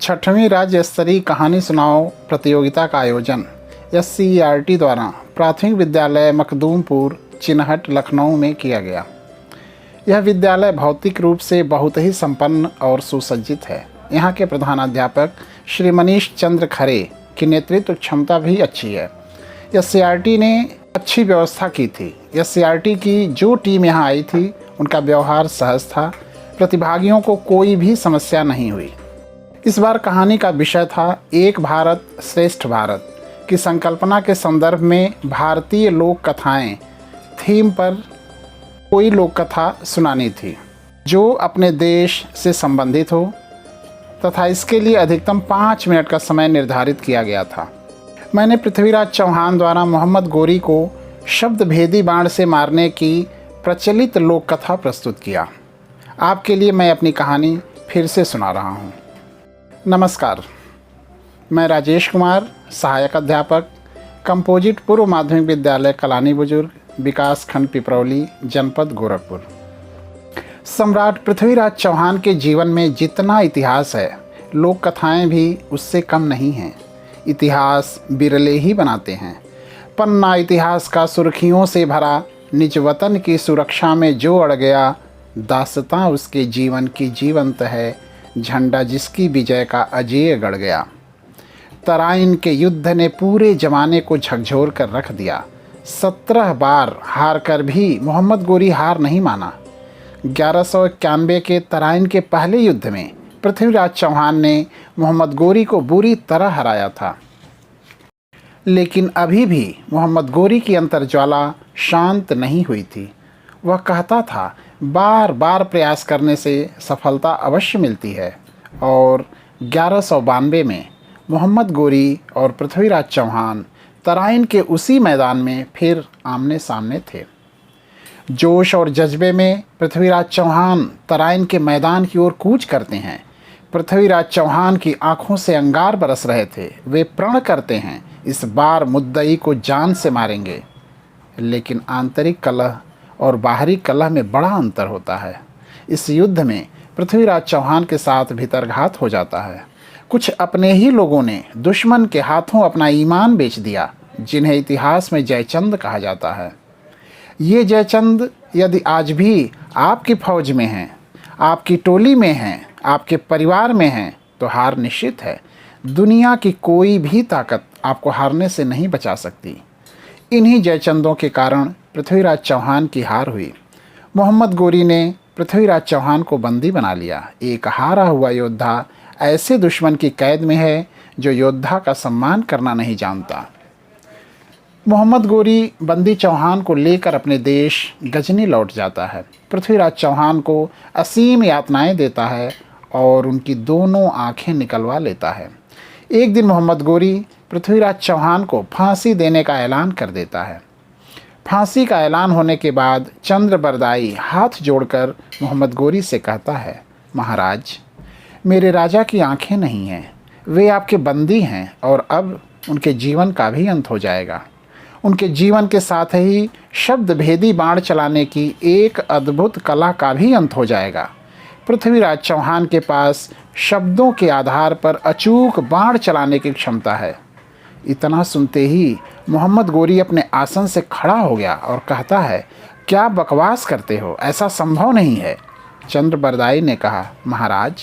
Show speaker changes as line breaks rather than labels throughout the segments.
छठवीं राज्य स्तरीय कहानी सुनाओ प्रतियोगिता का आयोजन SCERT द्वारा प्राथमिक विद्यालय मखदूमपुर चिनहट लखनऊ में किया गया। यह विद्यालय भौतिक रूप से बहुत ही संपन्न और सुसज्जित है। यहाँ के प्रधानाध्यापक श्री मनीष चंद्र खरे की नेतृत्व क्षमता भी अच्छी है। SCERT ने अच्छी व्यवस्था की थी। SCERT की जो टीम यहाँ आई थी उनका व्यवहार सहज था। प्रतिभागियों को कोई भी समस्या नहीं हुई। इस बार कहानी का विषय था एक भारत श्रेष्ठ भारत की संकल्पना के संदर्भ में भारतीय लोक कथाएँ थीम पर कोई लोक कथा सुनानी थी जो अपने देश से संबंधित हो तथा इसके लिए अधिकतम 5 मिनट का समय निर्धारित किया गया था। मैंने पृथ्वीराज चौहान द्वारा मोहम्मद गोरी को शब्द भेदी बाण से मारने की प्रचलित लोक कथा प्रस्तुत किया। आपके लिए मैं अपनी कहानी फिर से सुना रहा हूँ। नमस्कार, मैं राजेश कुमार, सहायक अध्यापक, कंपोजिट पूर्व माध्यमिक विद्यालय कलानी बुजुर्ग, विकास खंड पिपरौली, जनपद गोरखपुर। सम्राट पृथ्वीराज चौहान के जीवन में जितना इतिहास है, लोक कथाएँ भी उससे कम नहीं हैं। इतिहास बिरले ही बनाते हैं। पन्ना इतिहास का सुर्खियों से भरा, निज वतन की सुरक्षा में जो अड़ गया, दास्तां उसके जीवन की जीवंत है, झंडा जिसकी विजय का अजेय गड़ गया। तराइन के युद्ध ने पूरे जमाने को झकझोर कर रख दिया। 17 बार हार कर भी मोहम्मद गोरी हार नहीं माना। 1191 के तराइन के पहले युद्ध में पृथ्वीराज चौहान ने मोहम्मद गोरी को बुरी तरह हराया था। लेकिन अभी भी मोहम्मद गोरी की अंतर्ज्वाला शांत नहीं हुई थी। वह कहता था, बार बार प्रयास करने से सफलता अवश्य मिलती है। और 1192 में मोहम्मद गोरी और पृथ्वीराज चौहान तराइन के उसी मैदान में फिर आमने सामने थे। जोश और जज्बे में पृथ्वीराज चौहान तराइन के मैदान की ओर कूच करते हैं। पृथ्वीराज चौहान की आंखों से अंगार बरस रहे थे। वे प्रण करते हैं, इस बार मुद्दई को जान से मारेंगे। लेकिन आंतरिक कलह और बाहरी कलह में बड़ा अंतर होता है। इस युद्ध में पृथ्वीराज चौहान के साथ भीतरघात हो जाता है। कुछ अपने ही लोगों ने दुश्मन के हाथों अपना ईमान बेच दिया, जिन्हें इतिहास में जयचंद कहा जाता है। ये जयचंद यदि आज भी आपकी फौज में हैं, आपकी टोली में हैं, आपके परिवार में हैं, तो हार निश्चित है। दुनिया की कोई भी ताकत आपको हारने से नहीं बचा सकती। इन्हीं जयचंदों के कारण पृथ्वीराज चौहान की हार हुई। मोहम्मद गोरी ने पृथ्वीराज चौहान को बंदी बना लिया। एक हारा हुआ योद्धा ऐसे दुश्मन की कैद में है जो योद्धा का सम्मान करना नहीं जानता। मोहम्मद गोरी बंदी चौहान को लेकर अपने देश गजनी लौट जाता है। पृथ्वीराज चौहान को असीम यातनाएं देता है और उनकी दोनों आंखें निकलवा लेता है। एक दिन मोहम्मद गोरी पृथ्वीराज चौहान को फांसी देने का ऐलान कर देता है। फांसी का ऐलान होने के बाद चंद्रबरदाई हाथ जोड़कर मोहम्मद गोरी से कहता है, महाराज, मेरे राजा की आंखें नहीं हैं, वे आपके बंदी हैं और अब उनके जीवन का भी अंत हो जाएगा। उनके जीवन के साथ ही शब्द भेदी बाण चलाने की एक अद्भुत कला का भी अंत हो जाएगा। पृथ्वीराज चौहान के पास शब्दों के आधार पर अचूक बाण चलाने की क्षमता है। इतना सुनते ही मोहम्मद गोरी अपने आसन से खड़ा हो गया और कहता है, क्या बकवास करते हो, ऐसा संभव नहीं है। चंद्रबरदाई ने कहा, महाराज,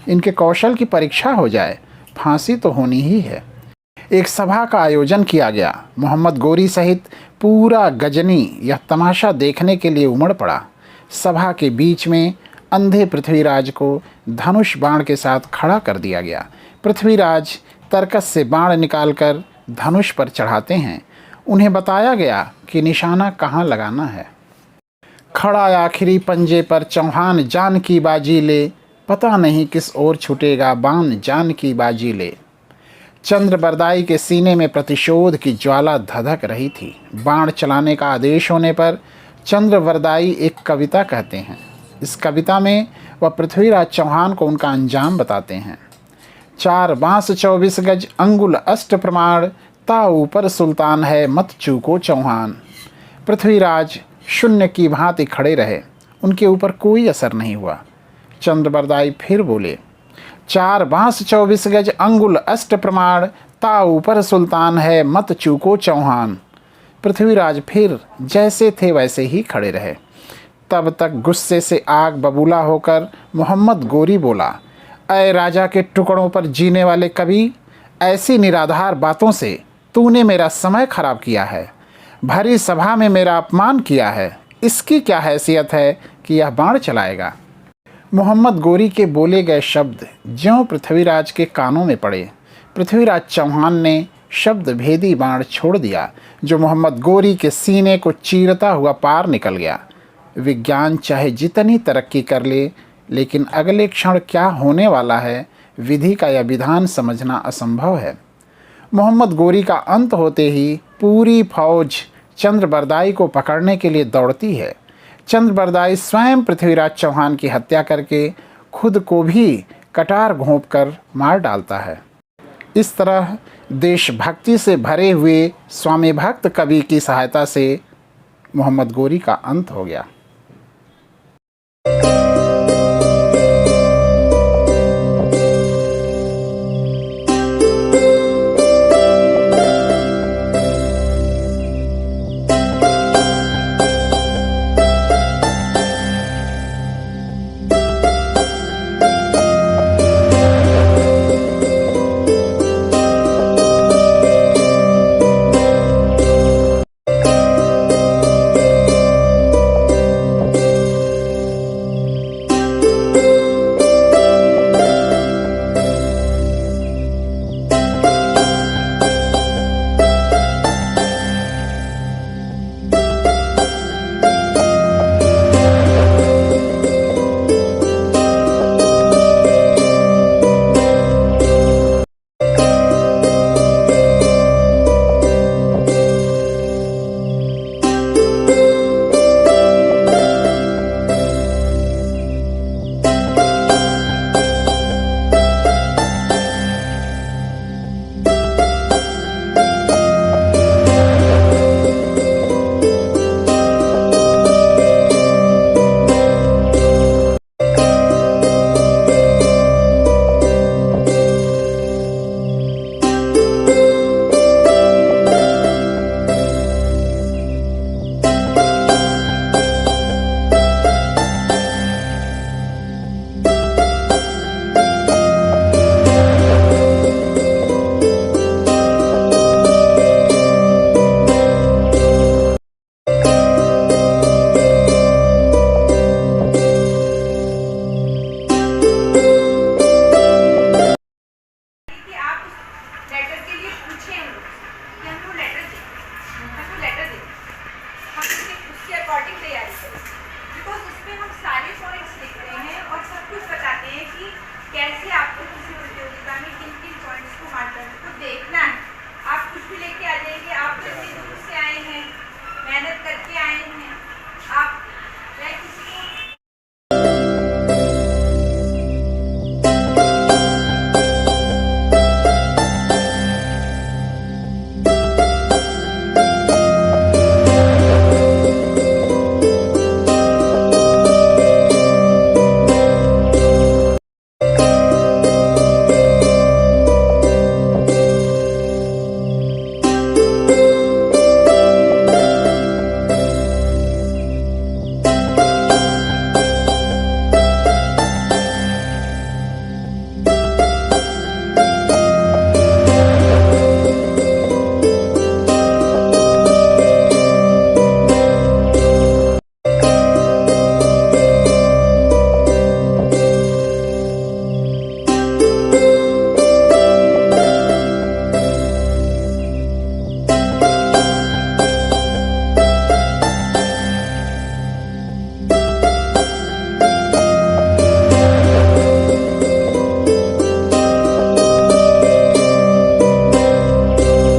इनके कौशल की परीक्षा हो जाए, फांसी तो होनी ही है। एक सभा का आयोजन किया गया। मोहम्मद गोरी सहित पूरा गजनी यह तमाशा देखने के लिए उमड़ पड़ा। सभा के बीच में अंधे पृथ्वीराज को धनुष बाण के साथ खड़ा कर दिया गया। पृथ्वीराज तरकस से बाण निकालकर धनुष पर चढ़ाते हैं। उन्हें बताया गया कि निशाना कहाँ लगाना है। खड़ा आखिरी पंजे पर चौहान जान की बाजी ले, पता नहीं किस ओर छूटेगा बाण जान की बाजी ले। चंद्रबरदाई के सीने में प्रतिशोध की ज्वाला धधक रही थी। बाण चलाने का आदेश होने पर चंद्रबरदाई एक कविता कहते हैं। इस कविता में वह पृथ्वीराज चौहान को उनका अंजाम बताते हैं। 4 बांस 24 गज अंगुल अष्ट प्रमाण, ता ऊपर सुल्तान है मत चूको चौहान। पृथ्वीराज शून्य की भांति खड़े रहे, उनके ऊपर कोई असर नहीं हुआ। चंद्रबरदाई फिर बोले, 4 बांस 24 गज अंगुल अष्ट प्रमाण, ता ऊपर सुल्तान है मत चूको चौहान। पृथ्वीराज फिर जैसे थे वैसे ही खड़े रहे। तब तक गुस्से से आग बबूला होकर मोहम्मद गोरी बोला, अय राजा के टुकड़ों पर जीने वाले कवि, ऐसी निराधार बातों से तूने मेरा समय खराब किया है, भरी सभा में मेरा अपमान किया है। इसकी क्या हैसियत है कि यह बाण चलाएगा। मोहम्मद गोरी के बोले गए शब्द ज्यों पृथ्वीराज के कानों में पड़े। पृथ्वीराज चौहान ने शब्द भेदी बाण छोड़ दिया, जो मोहम्मद गोरी के सीने को चीरता हुआ पार निकल गया। विज्ञान चाहे जितनी तरक्की कर ले, लेकिन अगले क्षण क्या होने वाला है, विधि का यह विधान समझना असंभव है। मोहम्मद गोरी का अंत होते ही पूरी फौज चंद्रबरदाई को पकड़ने के लिए दौड़ती है। चंद्रबरदाई स्वयं पृथ्वीराज चौहान की हत्या करके खुद को भी कटार घोंप कर मार डालता है। इस तरह देशभक्ति से भरे हुए स्वामी भक्त कवि की सहायता से मोहम्मद गोरी का अंत हो गया।